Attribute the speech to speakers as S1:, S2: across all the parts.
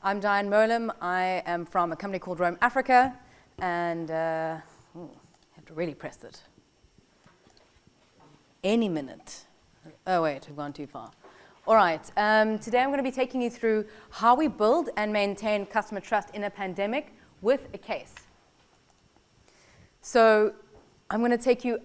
S1: I'm Diane Moalem. I am from a company called Roam Africa, and I have to really press it. Any minute. Oh wait, we've gone too far. All right, today I'm going to be taking you through how we build and maintain customer trust in a pandemic with a case. So I'm going to take you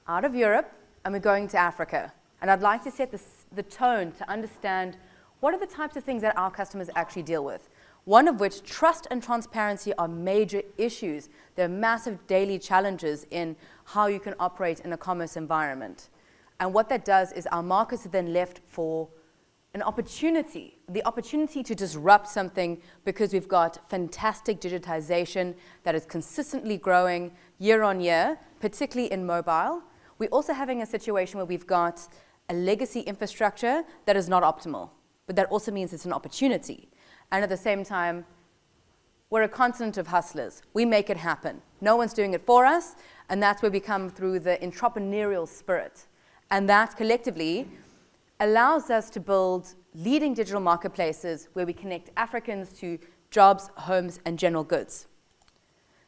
S1: out of Europe and we're going to Africa. And I'd like to set the tone to understand what are the types of things that our customers actually deal with. One of which, trust and transparency are major issues. They're massive daily challenges in how you can operate in a commerce environment. And what that does is our markets are then left for an opportunity, the opportunity to disrupt something because we've got fantastic digitization that is consistently growing year on year, particularly in mobile. We're also having a situation where we've got a legacy infrastructure that is not optimal, but that also means it's an opportunity. And at the same time, we're a continent of hustlers. We make it happen. No one's doing it for us, and that's where we come through the entrepreneurial spirit. And that collectively allows us to build leading digital marketplaces where we connect Africans to jobs, homes, and general goods.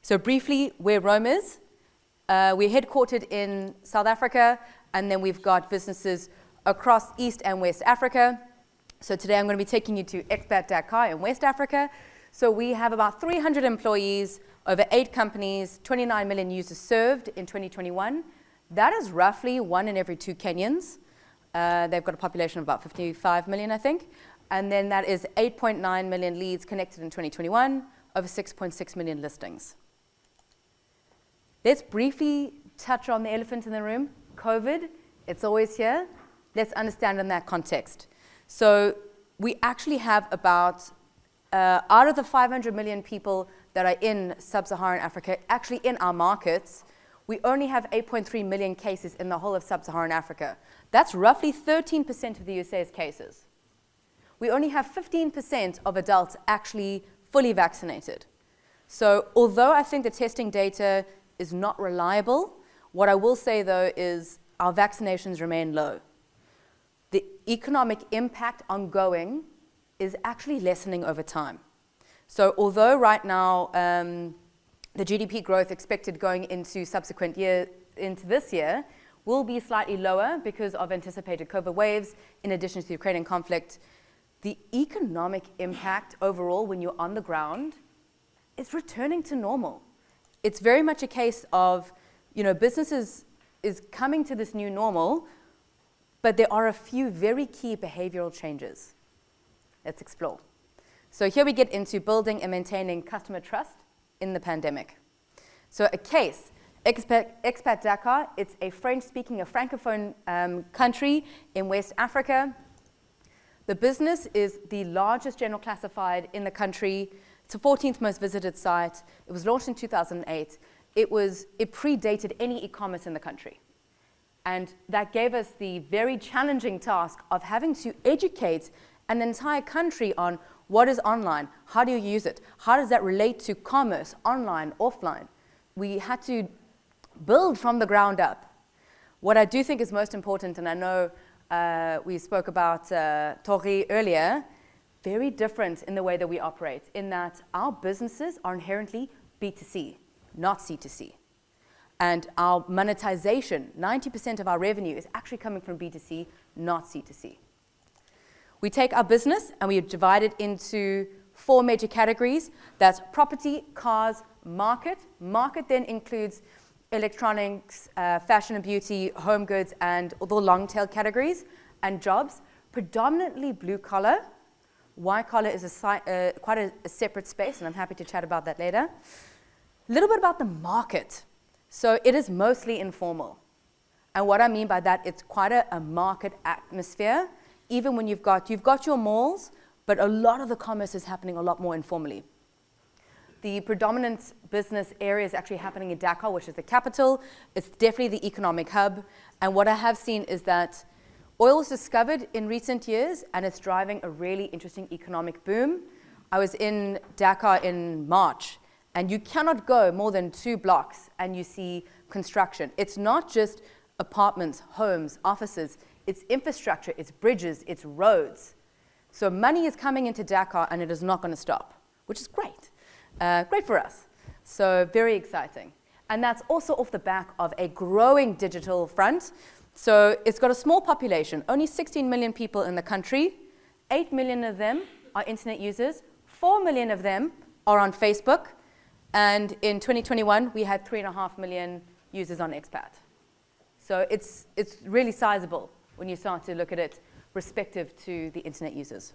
S1: So briefly, where Roam is, we're headquartered in South Africa, and then we've got businesses across East and West Africa. So today I'm going to be taking you to Expat Dakar in West Africa. So we have about 300 employees, over 8 companies, 29 million users served in 2021. That is roughly 1 in every 2 Kenyans. They've got a population of about 55 million, I think. And then that is 8.9 million leads connected in 2021, over 6.6 million listings. Let's briefly touch on the elephant in the room, COVID. It's always here. Let's understand in that context. So we actually have about, out of the 500 million people that are in Sub-Saharan Africa, actually in our markets, we only have 8.3 million cases in the whole of Sub-Saharan Africa. That's roughly 13% of the USA's cases. We only have 15% of adults actually fully vaccinated. So although I think the testing data is not reliable, what I will say though is our vaccinations remain low. The economic impact ongoing is actually lessening over time. So although right now the GDP growth expected going into subsequent year, into this year, will be slightly lower because of anticipated COVID waves, in addition to the Ukrainian conflict, the economic impact overall when you're on the ground is returning to normal. It's very much a case of, businesses is coming to this new normal, but there are a few very key behavioral changes. Let's explore. So here we get into building and maintaining customer trust in the pandemic. So a case, Expat Dakar, it's a French-speaking, a Francophone country in West Africa. The business is the largest general classified in the country. It's the 14th most visited site. It was launched in 2008. It predated any e-commerce in the country. And that gave us the very challenging task of having to educate an entire country on what is online, how do you use it, how does that relate to commerce, online, offline. We had to build from the ground up. What I do think is most important, and I know we spoke about Tori earlier, very different in the way that we operate, in that our businesses are inherently B2C, not C2C. And our monetization, 90% of our revenue is actually coming from B2C, not C2C. We take our business and we divide it into 4 major categories. That's property, cars, market. Market then includes electronics, fashion and beauty, home goods, and all the long tail categories, and jobs, predominantly blue collar. White collar is quite a separate space, and I'm happy to chat about that later. A little bit about the market. So it is mostly informal. And what I mean by that, it's quite a market atmosphere. Even when you've got your malls, but a lot of the commerce is happening a lot more informally. The predominant business area is actually happening in Dakar, which is the capital. It's definitely the economic hub. And what I have seen is that oil was discovered in recent years, and it's driving a really interesting economic boom. I was in Dakar in March, and you cannot go more than 2 blocks and you see construction. It's not just apartments, homes, offices. It's infrastructure, it's bridges, it's roads. So money is coming into Dakar, and it is not going to stop, which is great. Great for us. So very exciting. And that's also off the back of a growing digital front. So it's got a small population, only 16 million people in the country. 8 million of them are internet users. 4 million of them are on Facebook. And in 2021, we had 3.5 million users on Expat. So it's really sizable when you start to look at it respective to the internet users.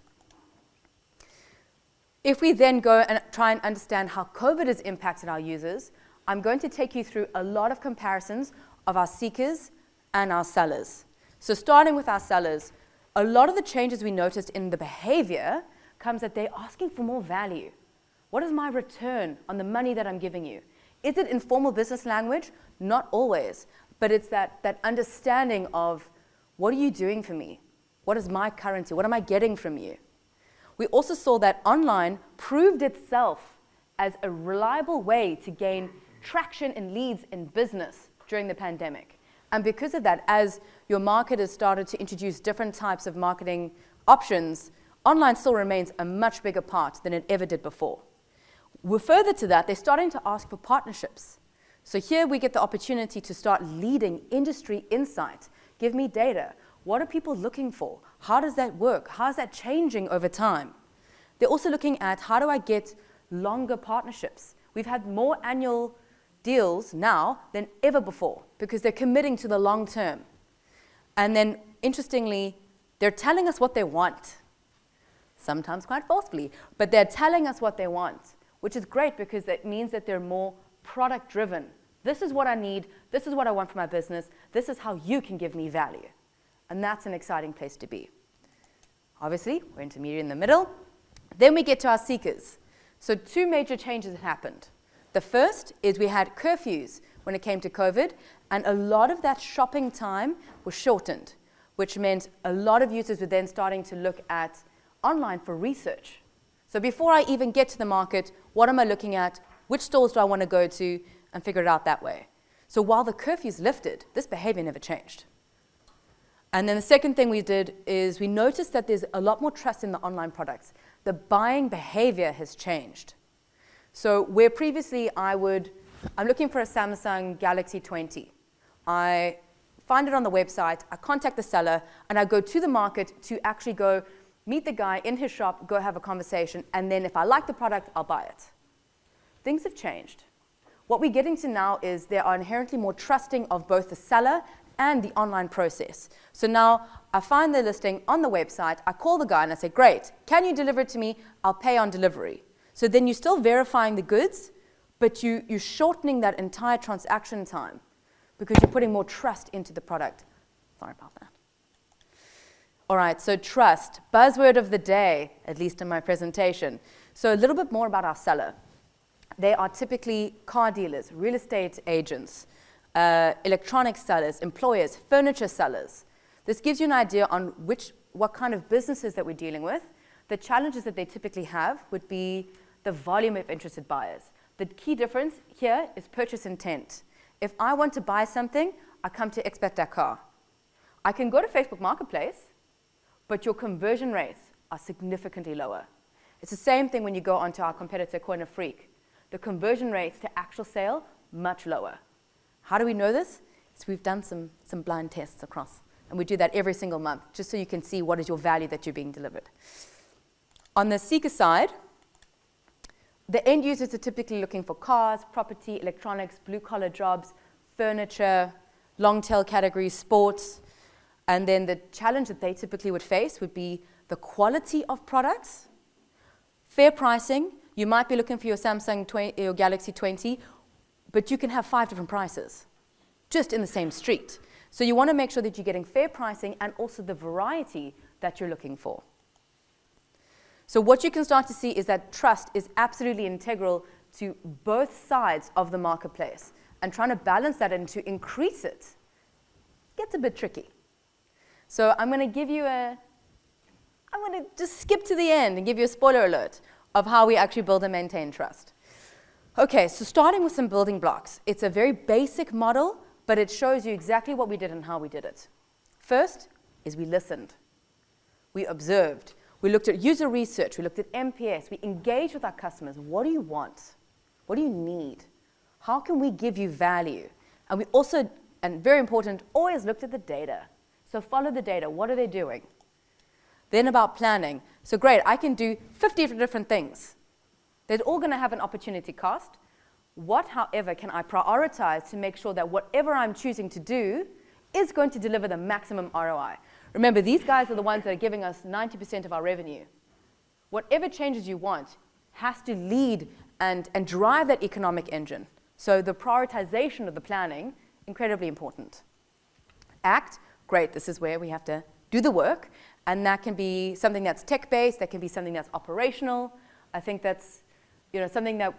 S1: If we then go and try and understand how COVID has impacted our users, I'm going to take you through a lot of comparisons of our seekers and our sellers. So starting with our sellers, a lot of the changes we noticed in the behavior comes that they're asking for more value. What is my return on the money that I'm giving you? Is it informal business language? Not always, but it's that understanding of, what are you doing for me? What is my currency? What am I getting from you? We also saw that online proved itself as a reliable way to gain traction and leads in business during the pandemic. And because of that, as your marketers started to introduce different types of marketing options, online still remains a much bigger part than it ever did before. Further to that, they're starting to ask for partnerships. So here we get the opportunity to start leading industry insight. Give me data. What are people looking for? How does that work? How is that changing over time? They're also looking at, how do I get longer partnerships? We've had more annual deals now than ever before because they're committing to the long term. And then, interestingly, they're telling us what they want, sometimes quite forcefully, but they're telling us what they want, which is great because that means that they're more product-driven. This is what I need. This is what I want for my business. This is how you can give me value. And that's an exciting place to be. Obviously, we're intermediate in the middle. Then we get to our seekers. So 2 major changes have happened. The first is we had curfews when it came to COVID, and a lot of that shopping time was shortened, which meant a lot of users were then starting to look at online for research. So before I even get to the market, what am I looking at? Which stores do I want to go to? And figure it out that way. So while the curfews lifted, this behavior never changed. And then the second thing we did is we noticed that there's a lot more trust in the online products. The buying behavior has changed. So where previously I'm looking for a Samsung Galaxy 20. I find it on the website, I contact the seller, and I go to the market to actually go meet the guy in his shop, go have a conversation, and then if I like the product, I'll buy it. Things have changed. What we're getting to now is they are inherently more trusting of both the seller and the online process. So now I find the listing on the website, I call the guy and I say, great, can you deliver it to me? I'll pay on delivery. So then you're still verifying the goods, but you're shortening that entire transaction time because you're putting more trust into the product. Sorry about that. All right, so trust, buzzword of the day, at least in my presentation. So a little bit more about our seller. They are typically car dealers, real estate agents, electronics sellers, employers, furniture sellers. This gives you an idea on what kind of businesses that we're dealing with. The challenges that they typically have would be the volume of interested buyers. The key difference here is purchase intent. If I want to buy something, I come to Expat Dakar. I can go to Facebook Marketplace, but your conversion rates are significantly lower. It's the same thing when you go onto our competitor, Corner Freak. The conversion rates to actual sale, much lower. How do we know this? So we've done some blind tests across, and we do that every single month, just so you can see what is your value that you're being delivered. On the seeker side, the end users are typically looking for cars, property, electronics, blue-collar jobs, furniture, long-tail categories, sports, and then the challenge that they typically would face would be the quality of products, fair pricing. You might be looking for your Samsung 20, your Galaxy 20, but you can have 5 different prices just in the same street. So you want to make sure that you're getting fair pricing and also the variety that you're looking for. So what you can start to see is that trust is absolutely integral to both sides of the marketplace, and trying to balance that and to increase it gets a bit tricky. So I'm going to just skip to the end and give you a spoiler alert of how we actually build and maintain trust. Okay, so starting with some building blocks. It's a very basic model, but it shows you exactly what we did and how we did it. First is we listened. We observed. We looked at user research. We looked at NPS. We engaged with our customers. What do you want? What do you need? How can we give you value? And we also, and very important, always looked at the data. So follow the data. What are they doing? Then about planning. So great, I can do 50 different things. They're all going to have an opportunity cost. What, however, can I prioritize to make sure that whatever I'm choosing to do is going to deliver the maximum ROI? Remember, these guys are the ones that are giving us 90% of our revenue. Whatever changes you want has to lead and drive that economic engine. So the prioritization of the planning, incredibly important. Act, great, this is where we have to do the work. And that can be something that's tech-based, that can be something that's operational. I think that's something that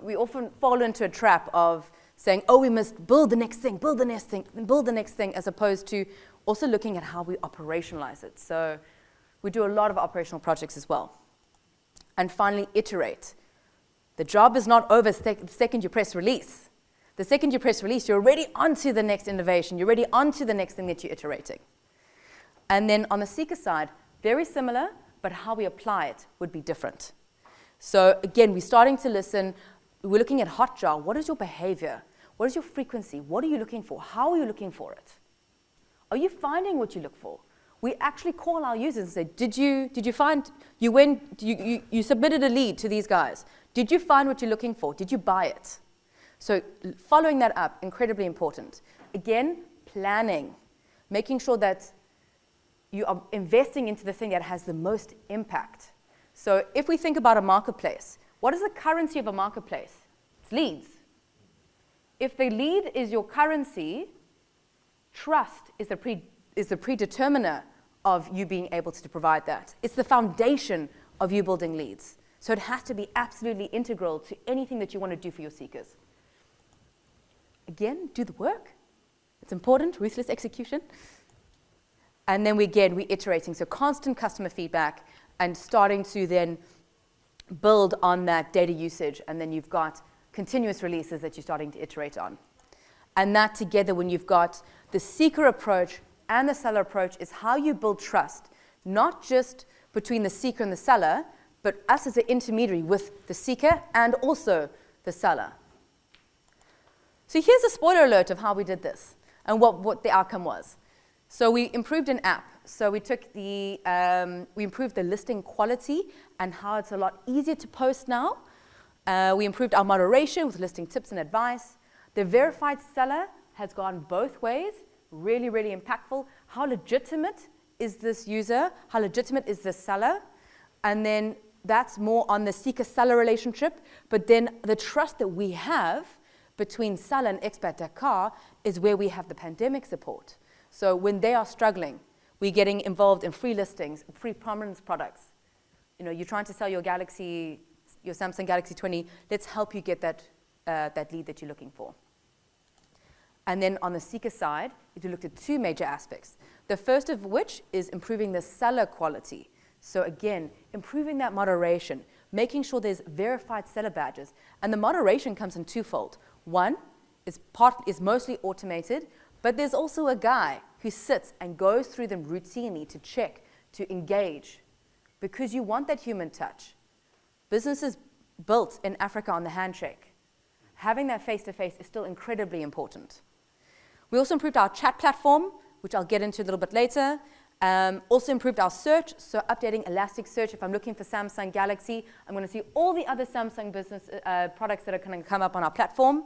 S1: we often fall into a trap of saying, oh, we must build the next thing, build the next thing, and build the next thing, as opposed to also looking at how we operationalize it. So we do a lot of operational projects as well. And finally, iterate. The job is not over the second you press release. The second you press release, you're already onto the next innovation. You're already onto the next thing that you're iterating. And then on the seeker side, very similar, but how we apply it would be different. So again, we're starting to listen. We're looking at Hotjar. What is your behavior? What is your frequency? What are you looking for? How are you looking for it? Are you finding what you look for? We actually call our users and say, did you find, you submitted a lead to these guys. Did you find what you're looking for? Did you buy it? So following that up, incredibly important. Again, planning, making sure that you are investing into the thing that has the most impact. So if we think about a marketplace, what is the currency of a marketplace? It's leads. If the lead is your currency, trust is the predeterminer of you being able to provide that. It's the foundation of you building leads. So it has to be absolutely integral to anything that you want to do for your seekers. Again, do the work. It's important, ruthless execution. And then we're iterating, so constant customer feedback and starting to then build on that data usage, and then you've got continuous releases that you're starting to iterate on. And that together, when you've got the seeker approach and the seller approach, is how you build trust, not just between the seeker and the seller, but us as an intermediary with the seeker and also the seller. So here's a spoiler alert of how we did this and what the outcome was. So we improved an app. So we improved the listing quality and how it's a lot easier to post now. We improved our moderation with listing tips and advice. The verified seller has gone both ways, really, really impactful. How legitimate is this user? How legitimate is this seller? And then that's more on the seeker-seller relationship. But then the trust that we have between seller and expat.car is where we have the pandemic support. So when they are struggling, we're getting involved in free listings, free prominence products. You're trying to sell your Samsung Galaxy 20. Let's help you get that lead that you're looking for. And then on the seeker side, we looked at two major aspects. The first of which is improving the seller quality. So again, improving that moderation, making sure there's verified seller badges. And the moderation comes in twofold. One is mostly automated, but there's also a guy who sits and goes through them routinely to check, to engage, because you want that human touch. Businesses built in Africa on the handshake. Having that face-to-face is still incredibly important. We also improved our chat platform, which I'll get into a little bit later. Also improved our search, so updating Elasticsearch. If I'm looking for Samsung Galaxy, I'm going to see all the other Samsung business products that are going to come up on our platform.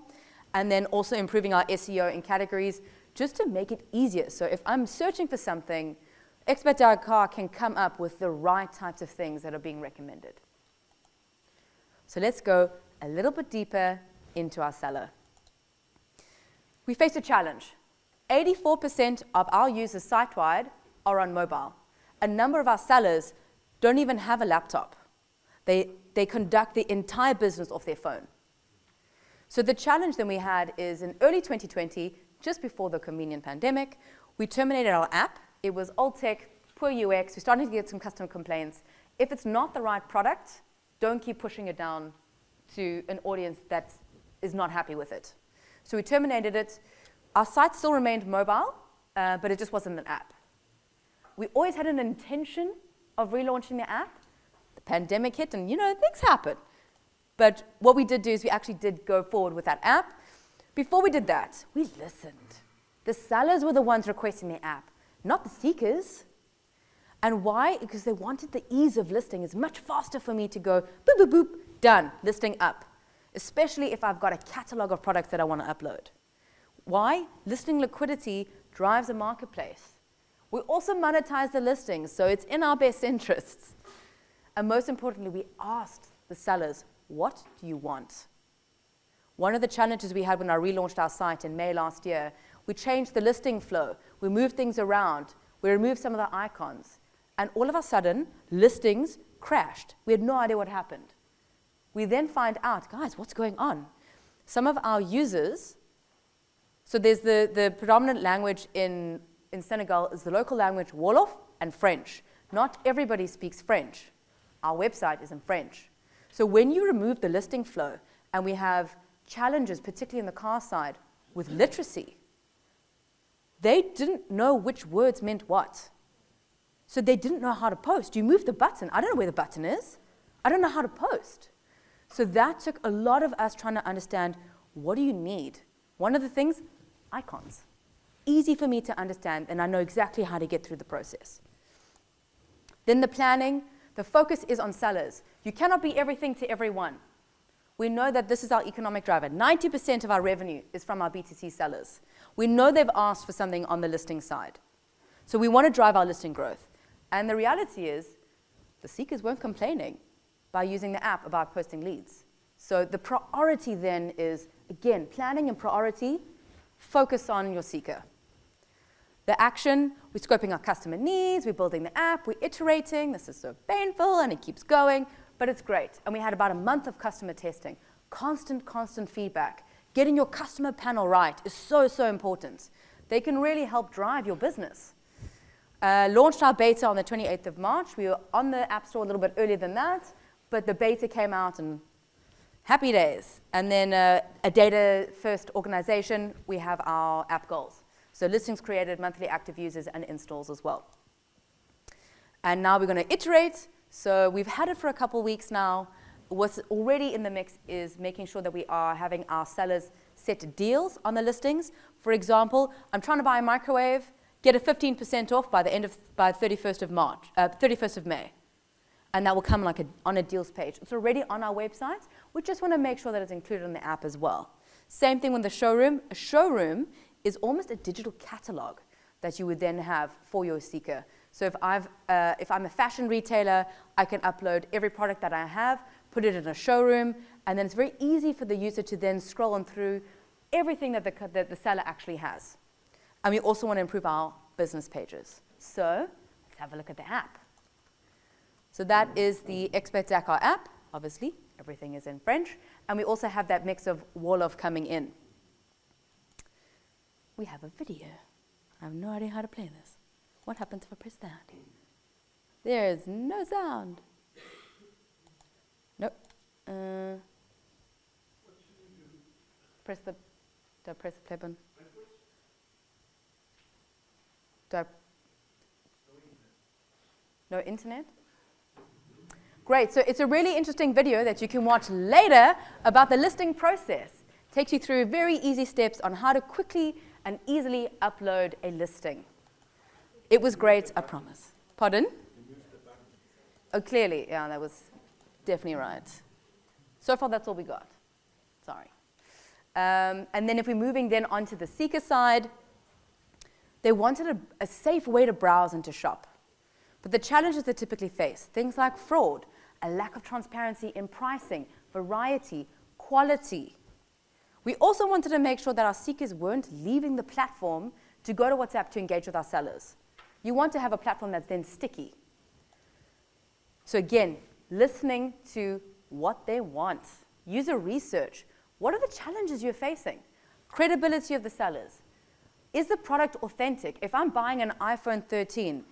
S1: And then also improving our SEO in categories, just to make it easier. So if I'm searching for something, expat.car can come up with the right types of things that are being recommended. So let's go a little bit deeper into our seller. We faced a challenge. 84% of our users site-wide are on mobile. A number of our sellers don't even have a laptop. They conduct the entire business off their phone. So the challenge that we had is in early 2020, just before the convenient pandemic, we terminated our app. It was old tech, poor UX. We're starting to get some customer complaints. If it's not the right product, don't keep pushing it down to an audience that is not happy with it. So we terminated it. Our site still remained mobile, but it just wasn't an app. We always had an intention of relaunching the app. The pandemic hit and, things happen. But what we did do is we actually did go forward with that app. Before we did that, we listened. The sellers were the ones requesting the app, not the seekers. And why? Because they wanted the ease of listing. It's much faster for me to go boop, boop, boop, done, listing up, especially if I've got a catalog of products that I want to upload. Why? Listing liquidity drives a marketplace. We also monetize the listings, so it's in our best interests. And most importantly, we asked the sellers, what do you want? One of the challenges we had when I relaunched our site in May last year, we changed the listing flow. We moved things around. We removed some of the icons. And all of a sudden, listings crashed. We had no idea what happened. We then find out, guys, what's going on? Some of our users, so there's the predominant language in Senegal is the local language Wolof and French. Not everybody speaks French. Our website is in French. So when you remove the listing flow, and we have challenges, particularly in the car side, with literacy, they didn't know which words meant what. So they didn't know how to post. You move the button. I don't know where the button is. I don't know how to post. So that took a lot of us trying to understand, what do you need? One of the things, icons. Easy for me to understand, and I know exactly how to get through the process. Then the planning, the focus is on sellers. You cannot be everything to everyone. We know that this is our economic driver. 90% of our revenue is from our B2C sellers. We know they've asked for something on the listing side. So we want to drive our listing growth. And the reality is, the seekers weren't complaining by using the app about posting leads. So the priority then is, again, planning and priority, focus on your seeker. The action, we're scoping our customer needs, we're building the app, we're iterating. This is so painful, and it keeps going, but it's great. And we had about a month of customer testing. Constant feedback. Getting your customer panel right is so important. They can really help drive your business. Launched our beta on the 28th of March. We were on the App Store a little bit earlier than that, but the beta came out and happy days. And then a data-first organization, we have our app goals. So listings created, monthly active users, and installs as well. And now we're going to iterate. So we've had it for a couple weeks now. What's already in the mix is making sure that we are having our sellers set deals on the listings. For example, I'm trying to buy a microwave, get a 15% off by 31st of May. And that will come on a deals page. It's already on our website. We just want to make sure that it's included in the app as well. Same thing with the showroom. A showroom is almost a digital catalog that you would then have for your seeker. So if I'm a fashion retailer, I can upload every product that I have, put it in a showroom, and then it's very easy for the user to then scroll on through everything that the seller actually has. And we also want to improve our business pages. So let's have a look at the app. So that is the Expert Dakar app. Obviously, everything is in French. And we also have that mix of Wolof coming in. We have a video. I have no idea how to play this. What happens if I press that? There is no sound. Nope. Press the. Do I press the play button? Do I? No internet? Great. So it's a really interesting video that you can watch later about the listing process. Takes you through very easy steps on how to quickly and easily upload a listing. It was great, I promise. Pardon? Oh, clearly. Yeah, that was definitely right. So far, that's all we got. Sorry. And then if we're moving then onto the seeker side, they wanted a safe way to browse and to shop. But the challenges they typically face, things like fraud, a lack of transparency in pricing, variety, quality. We also wanted to make sure that our seekers weren't leaving the platform to go to WhatsApp to engage with our sellers. You want to have a platform that's then sticky. So again, listening to what they want. User research. What are the challenges you're facing? Credibility of the sellers. Is the product authentic? If I'm buying an iPhone 13,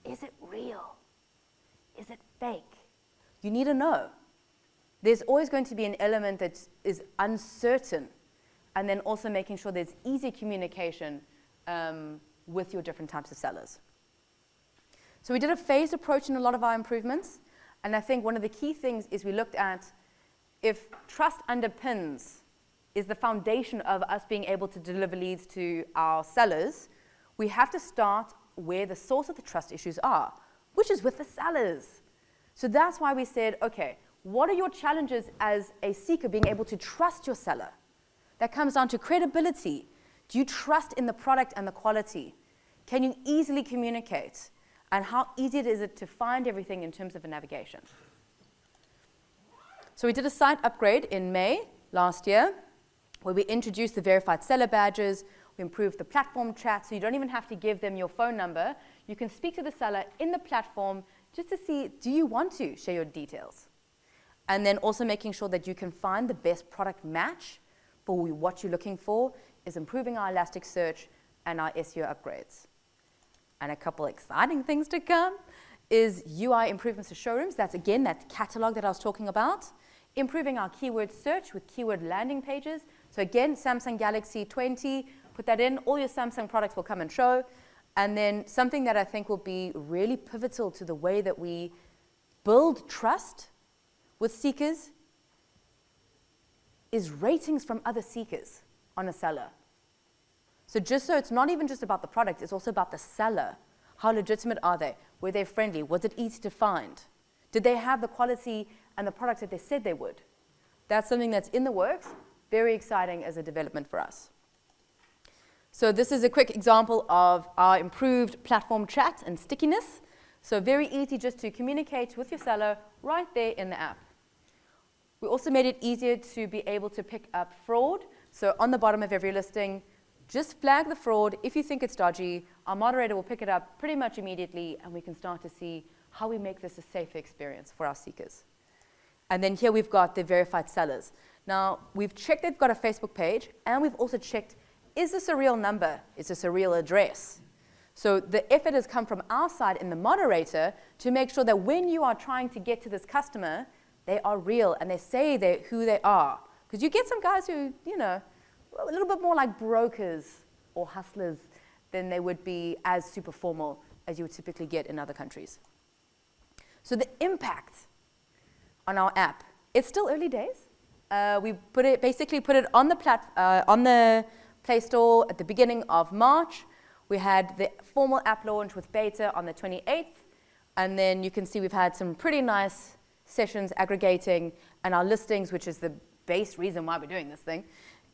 S1: is it real? Is it fake? You need to know. There's always going to be an element that is uncertain, and then also making sure there's easy communication with your different types of sellers. So we did a phased approach in a lot of our improvements. And I think one of the key things is we looked at if trust underpins is the foundation of us being able to deliver leads to our sellers, we have to start where the source of the trust issues are, which is with the sellers. So that's why we said, okay, what are your challenges as a seeker being able to trust your seller? That comes down to credibility. Do you trust in the product and the quality? Can you easily communicate? And how easy is it to find everything in terms of a navigation? So we did a site upgrade in May last year where we introduced the verified seller badges. We improved the platform chat, so you don't even have to give them your phone number. You can speak to the seller in the platform just to see, do you want to share your details? And then also making sure that you can find the best product match for what you're looking for is improving our Elasticsearch and our SEO upgrades. And a couple exciting things to come is UI improvements to showrooms. That's, again, that catalog that I was talking about. Improving our keyword search with keyword landing pages. So again, Samsung Galaxy 20, put that in. All your Samsung products will come and show. And then something that I think will be really pivotal to the way that we build trust with seekers is ratings from other seekers on a seller. So just so it's not even just about the product, it's also about the seller. How legitimate are they? Were they friendly? Was it easy to find? Did they have the quality and the products that they said they would? That's something that's in the works. Very exciting as a development for us. So this is a quick example of our improved platform chat and stickiness. So very easy just to communicate with your seller right there in the app. We also made it easier to be able to pick up fraud. So on the bottom of every listing, just flag the fraud. If you think it's dodgy, our moderator will pick it up pretty much immediately, and we can start to see how we make this a safer experience for our seekers. And then here we've got the verified sellers. Now, we've checked they've got a Facebook page, and we've also checked, is this a real number? Is this a real address? So the effort has come from our side in the moderator to make sure that when you are trying to get to this customer, they are real, and they say who they are. Because you get some guys who, you know, a little bit more like brokers or hustlers than they would be as super formal as you would typically get in other countries. So the impact on our app, it's still early days. We basically put it on the Play Store at the beginning of March. We had the formal app launch with beta on the 28th. And then you can see we've had some pretty nice sessions aggregating, and our listings, which is the base reason why we're doing this thing,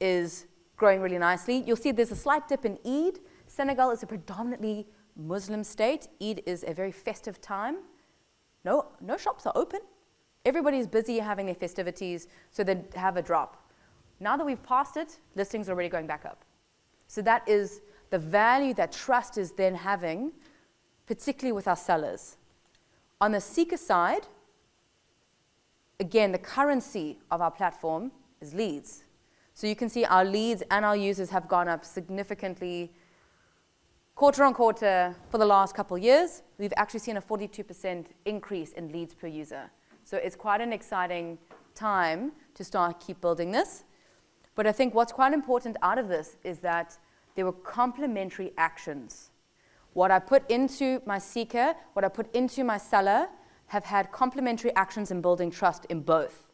S1: is growing really nicely. You'll see there's a slight dip in Eid. Senegal is a predominantly Muslim state. Eid is a very festive time. No shops are open. Everybody's busy having their festivities, so they have a drop. Now that we've passed it, listings are already going back up. So that is the value that trust is then having, particularly with our sellers. On the seeker side, again, the currency of our platform is leads. So you can see our leads and our users have gone up significantly quarter on quarter for the last couple of years. We've actually seen a 42% increase in leads per user. So it's quite an exciting time to start keep building this. But I think what's quite important out of this is that there were complementary actions. What I put into my seeker, what I put into my seller, have had complementary actions in building trust in both,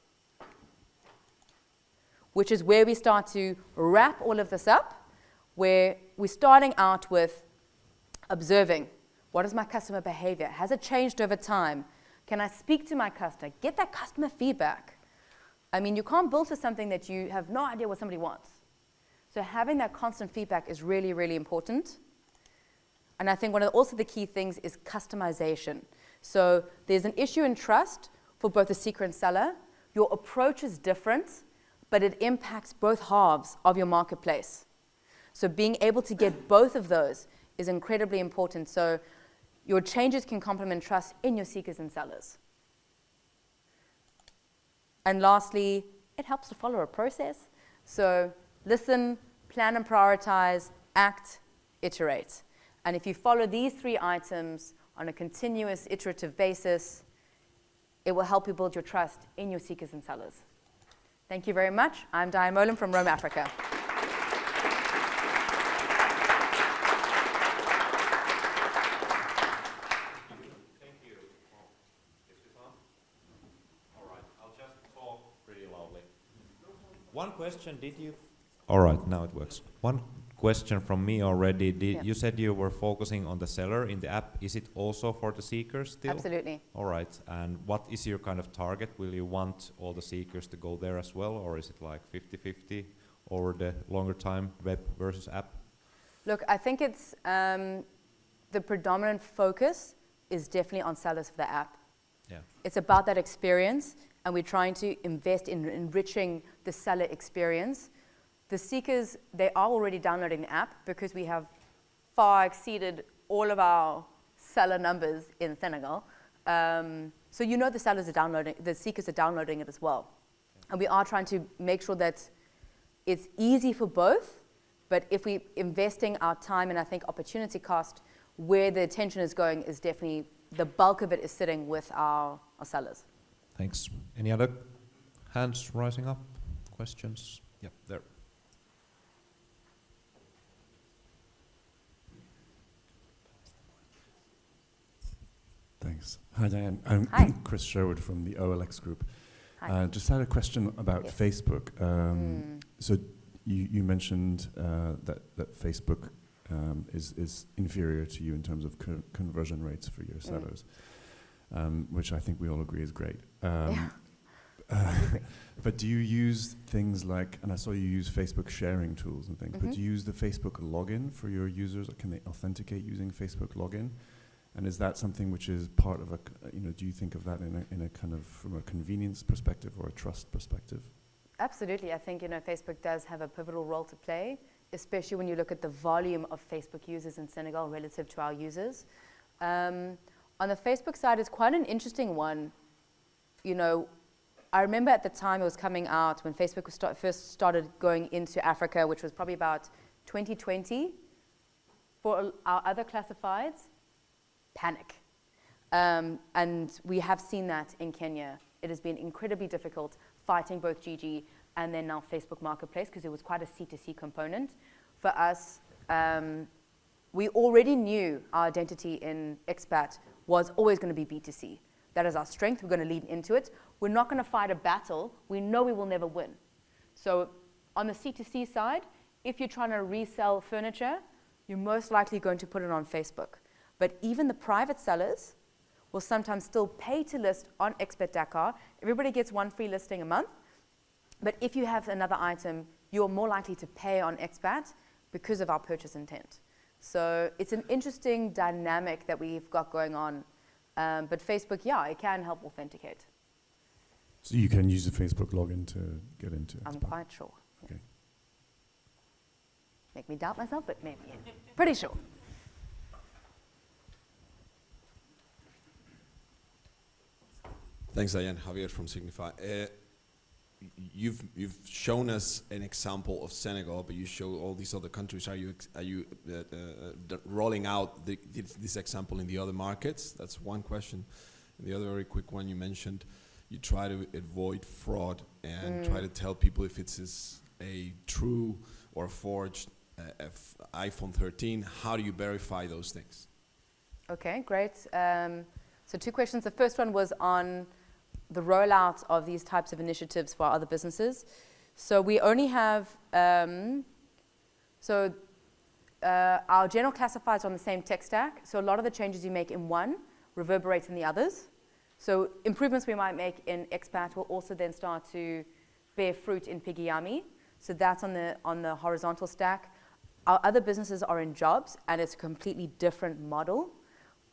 S1: which is where we start to wrap all of this up, where we're starting out with observing. What is my customer behavior? Has it changed over time? Can I speak to my customer? Get that customer feedback. I mean, you can't build to something that you have no idea what somebody wants. So having that constant feedback is really, really important. And I think one of also the key things is customization. So there's an issue in trust for both the seeker and seller. Your approach is different, but it impacts both halves of your marketplace. So being able to get both of those is incredibly important. So your changes can complement trust in your seekers and sellers. And lastly, it helps to follow a process. So listen, plan and prioritize, act, iterate. And if you follow these 3 items on a continuous iterative basis, it will help you build your trust in your seekers and sellers. Thank you very much. I'm Diane Moalem from Rome, Africa.
S2: Pretty lovely. One question, did you... All right, now it works. One question from me already. You said you were focusing on the seller in the app. Is it also for the seekers still?
S1: Absolutely.
S2: All right, and what is your kind of target? Will you want all the seekers to go there as well, or is it like 50-50 over the longer time, web versus app?
S1: Look, I think it's the predominant focus is definitely on sellers for the app.
S2: Yeah.
S1: It's about that experience, and we're trying to invest in enriching the seller experience. The seekers, they are already downloading the app because we have far exceeded all of our seller numbers in Senegal. So you know the sellers are downloading, the seekers are downloading it as well. And we are trying to make sure that it's easy for both, but if we're investing our time and I think opportunity cost, where the attention is going is definitely, the bulk of it is sitting with our sellers.
S2: Thanks. Any other hands rising up? Questions? Yep, there.
S3: Thanks. Hi, Diane. I'm Chris Sherwood from the OLX Group.
S1: Hi.
S3: Just had a question about Facebook. So you mentioned that Facebook is inferior to you in terms of conversion rates for your sellers, which I think we all agree is great. But do you use things like, and I saw you use Facebook sharing tools and things, but do you use the Facebook login for your users? Or can they authenticate using Facebook login? And is that something which is part of a, do you think of that in a kind of, from a convenience perspective or a trust perspective?
S1: Absolutely. I think, Facebook does have a pivotal role to play, especially when you look at the volume of Facebook users in Senegal relative to our users. On the Facebook side, it's quite an interesting one. I remember at the time it was coming out when Facebook was first started going into Africa, which was probably about 2020. For our other classifieds, panic. And we have seen that in Kenya. It has been incredibly difficult fighting both GG and then now Facebook Marketplace because it was quite a C2C component. For us, we already knew our identity in expat was always going to be B2C. That is our strength. We're going to lead into it. We're not going to fight a battle. We know we will never win. So on the C2C side, if you're trying to resell furniture, you're most likely going to put it on Facebook. But even the private sellers will sometimes still pay to list on Expat Dakar. Everybody gets one free listing a month. But if you have another item, you're more likely to pay on Expat because of our purchase intent. So it's an interesting dynamic that we've got going on. But Facebook, it can help authenticate.
S3: So you can use the Facebook login to get into Expat?
S1: I'm quite sure.
S3: Okay.
S1: Make me doubt myself, but maybe. Pretty sure.
S4: Thanks, Diane. Javier from Signify. You've shown us an example of Senegal, but you show all these other countries. Are you rolling out this example in the other markets? That's one question. And the other very quick one, you mentioned you try to avoid fraud and try to tell people if it's a true or forged iPhone 13. How do you verify those things?
S1: Okay, great. So two questions. The first one was on the rollout of these types of initiatives for other businesses. So we only have, our general classifieds are on the same tech stack. So a lot of the changes you make in one reverberate in the others. So improvements we might make in Expat will also then start to bear fruit in Pigiyami. So that's on the horizontal stack. Our other businesses are in jobs, and it's a completely different model.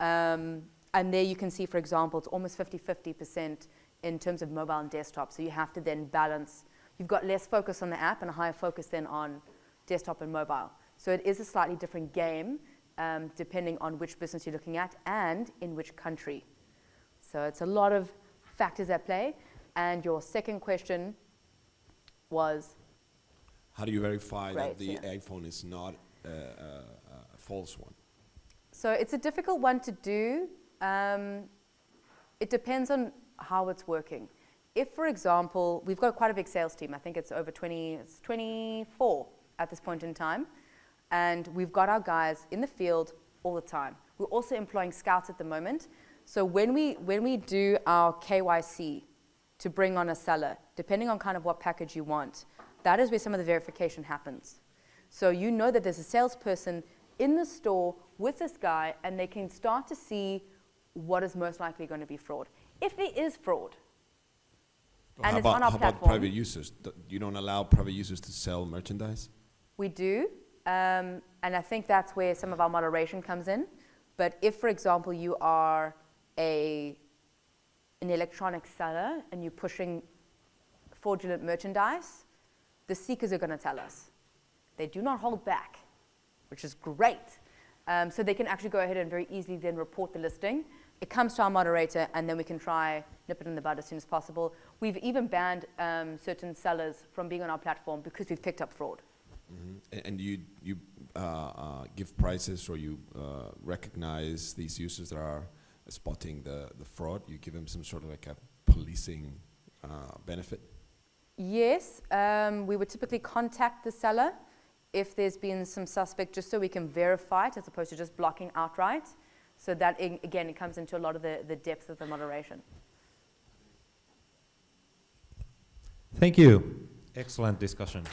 S1: And there you can see, for example, it's almost 50-50% in terms of mobile and desktop. So you have to then balance. You've got less focus on the app and a higher focus then on desktop and mobile. So it is a slightly different game depending on which business you're looking at and in which country. So it's a lot of factors at play. And your second question was?
S4: How do you verify that the iPhone is not a false one?
S1: So it's a difficult one to do. It depends on how it's working. If, for example, we've got quite a big sales team. I think it's over 24 at this point in time. And we've got our guys in the field all the time. We're also employing scouts at the moment. So when we do our KYC to bring on a seller, depending on kind of what package you want, that is where some of the verification happens. So you know that there's a salesperson in the store with this guy, and they can start to see what is most likely going to be fraud. If there is fraud, and it's on our
S4: how
S1: platform.
S4: about private users? You don't allow private users to sell merchandise?
S1: We do, and I think that's where some of our moderation comes in. But if, for example, you are an electronic seller and you're pushing fraudulent merchandise, the seekers are going to tell us. They do not hold back, which is great. So they can actually go ahead and very easily then report the listing. It comes to our moderator, and then we can try nip it in the bud as soon as possible. We've even banned certain sellers from being on our platform because we've picked up fraud.
S4: Mm-hmm. And you give prices, or you recognize these users that are spotting the fraud? You give them some sort of like a policing benefit?
S1: Yes, we would typically contact the seller if there's been some suspect, just so we can verify it as opposed to just blocking outright. So that, again, it comes into a lot of the depth of the moderation.
S2: Thank you. Excellent discussion.